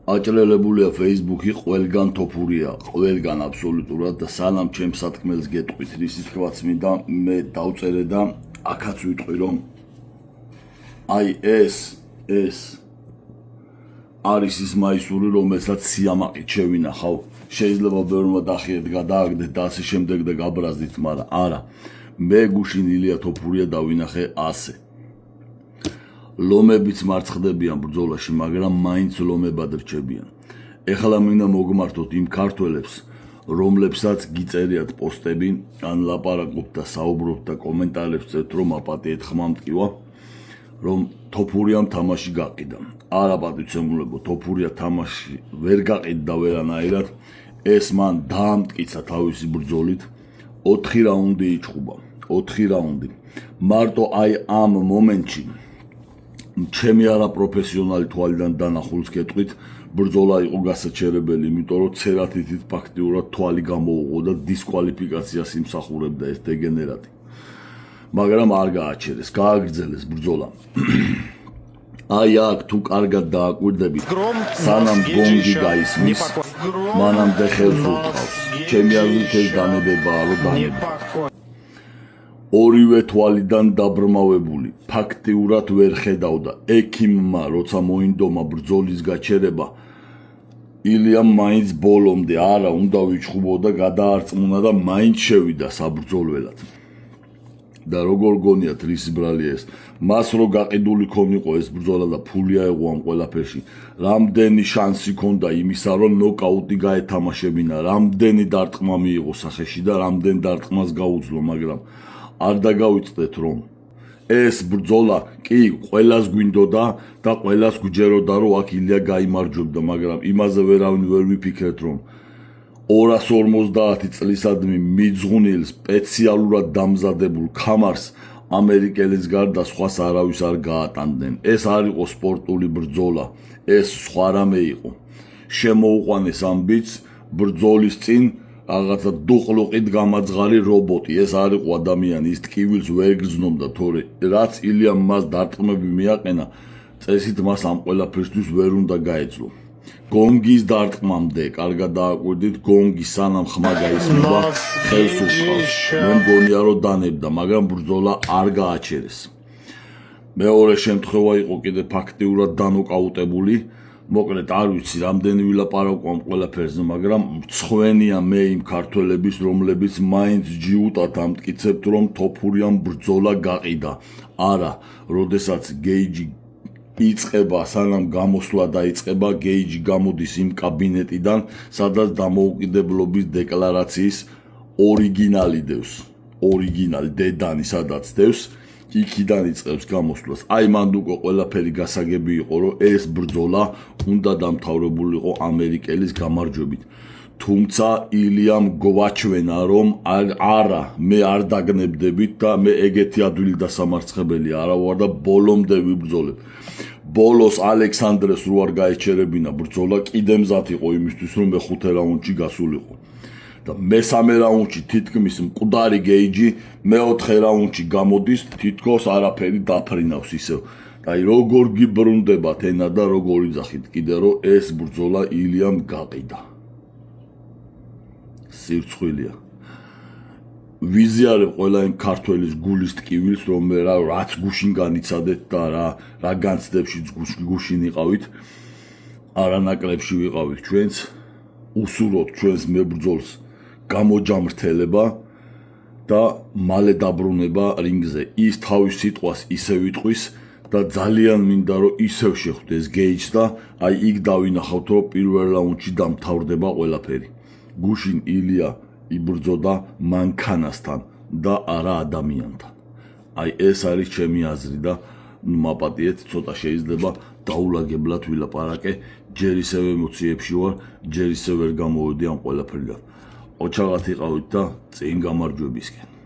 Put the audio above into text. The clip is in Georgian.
აჭრელებულია Facebook-ი, ყველგან თოფურია, ყველგან აბსოლუტურად და სანამ ჩემს სათქმელს გეტყვით, ისი თქვაც მინდა, მე დავწერე და აქაც ვიტყვი, რომ აი ეს არის ის მაისური, რომელსაც სიამაყით შევინახავ. შეიძლება ბევრმა დახიეთ, გადააგდეთ და ასე შემდეგ და გაბრაზდით, მაგრამ არა. მე გუშინ ილია თოფურია დავინახე ასე. ლომებიც მარცხდებიან ბრძოლაში, მაგრამ მაინც ლომებად რჩებიან. ეხლა მინდა მოგმართოთ იმ ქართველებს, რომლებსაც გიწერიათ პოსტები, ან ლაპარაკობთ და საუბრობთ და კომენტარებს წერთ, რომ აპატიეთ ხმა მტკივა, რომ თოფურიამ თამაში გაყიდა. არა პატივცემულებო, თოფურია თამაში ვერ გაყიდა ვერანაირად. ეს მან დაამტკიცა თავისი ბრძოლით. 4 რაუნდი იჭხუბა. 4 რაუნდი. მარტო აი ამ მომენტში ჩემი არაპროფესიონალი თვალიდან დანახულს გეტყვით, ბრძოლა იყო გასაჩერებელი, იმიტომ რომ ცერათითით ფაქტიურად თვალი გამოუღო და დისკვალიფიკაციას იმსახურებდა ეს დეგენერატი. მაგრამ არ გააჩერეს, გააგრძელეს ბრძოლა. აი აქ თუ კარგად დააკვირდებით, სანამ გონგი გაისმის, მანამდე ხელს ურტყავს. ჩემი აზრით ეს განებებაა, რომ დანება. ორივე თვალიდან დაბრმავებული, ფაქტიურად ვერ ხედავდა. ექიმმა, როცა მოინდომა ბრძოლის გაჩერება, ილიამ მაინც ბოლომდე არა უნდა ვიჩხუბოდა, გადაარწმუნა და მაინც შევიდა საბრძოლველად. და როგორ გონიათ რის ბრალი ეს? მას რო გაყიდული ქონიყო ეს ბრძოლა და ფული აეღო ამ ყველაფერში, რამდენი შანსი ქონდა იმისა, რომ ნოკაუტი გაეთამაშებინა, რამდენი დარტყმა მიიღო სახეში და რამდენ დარტყმას გაუძლო, მაგრამ არ დაგავიწყდეთ, რომ ეს ბრძოლა კი ყველას გვინდოდა და ყველას გვჯეროდა, რომ აქ ილია გაიმარჯვებდა, მაგრამ იმაზე ვერავინ ვერ ვიფიქრეთ, რომ 250 წლისადმი მიძღვნილ სპეციალურად დამზადებულ ქამარს ამერიკელის გარდა სხვას არავის არ გაატანდნენ. ეს არ იყო სპორტული ბრძოლა, ეს სხვა რამე იყო. შემოუყვანეს ამ ბიჭს ბრძოლის წინ რაღაცა დუყლუყით გამაძღარი რობოტი. ეს არ იყო ადამიანი, ის ტკივილს ვერ გრძნობდა, თორე რაც ილიამ მას დარტყმები მიაყენა, წესით მას ამ ყველაფერისთვის ვერ უნდა გაეძლო. გონგის დარტყმამდე, კარგად დააკვირდით, გონგი სანამ ხმა გაისმება, ხელს ურტყავს. მე მგონია, რომ დანებდა, მაგრამ ბრძოლა არ გააჩერეს. მეორე შემთხვევა იყო კიდე ფაქტიურად დანოკაუტებული. მოკლედ არ ვიცი, რამდენი ვილაპარაკო ამ ყველაფერზე, მაგრამ მცხვენია მე იმ ქართველების, რომლებიც მაინც ჯიუტად ამტკიცებთ, რომ თოფურიამ ბრძოლა გაყიდა. არა, როდესაც გეიჯი იწყება, სანამ გამოსვლა დაიწყება, გეიჯი გამოდის იმ კაბინეტიდან, სადაც დამოუკიდებლობის დეკლარაციის ორიგინალი დევს. ორიგინალი დედანი სადაც დევს, იქიდან იწყებს გამოსვლას. აი მანდ უკვე ყველაფერი გასაგები იყო, რომ ეს ბრძოლა უნდა დამთავრებულიყო ამერიკელის გამარჯვებით. თუმცა ილიამ გვაჩვენა, რომ არა, მე არ დაგნებდებით და მე ეგეთი ადვილი დასამარცხებელი არა ვარ და ბოლომდე ვიბრძოლებ. ბოლოს ალექსანდრეს რო არ გაეჩერებინა ბრძოლა, კიდე მზად იყო იმისთვის, რომ მე-5 რაუნდში გასულიყო. და მესამე რაუნდში თითქმის მკვდარი გეიჯი, მე-4 რაუნდში გამოდის, თითქოს არაფერი დაფრინავს ისევ. აი როგორ გიბრუნდებათ ენა და როგორ იძახით კიდე, რომ ეს ბრძოლა ილიამ გაყიდა. სირცხვილია. ვიზიარებ ყველა იმ ქართველის გულის ტკივილს, რომ რაც გუშინ განიცადეთ და რა განცდებშიც გუშინ იყავით, არანაკლებში ვიყავით ჩვენც, უსურვოთ ჩვენს მებრძოლს გამოჯამრთელება და მალე დაბრუნება რინგზე. ის თავის სიტყვას ისევ იტყვის და ძალიან მინდა, რომ ისევ შეხვდეს გეიჯს და აი იქ დავინახავთ, რომ პირველ რაუნდში დამთავრდება ყველაფერი. გუშინ ილია იბრძოდა მანქანასთან და არა ადამიანთან. აი ეს არის ჩემი აზრი და მაპატიეთ, ცოტა შეიძლება დაულაგებლად ვილაპარაკე, ჯერ ისევ ემოციებში ვარ, ჯერ ისევ ვერ გამოვედი ამ ყველაფერიდან. ოჩაღად იყავით და წინ გამარჯვებისკენ.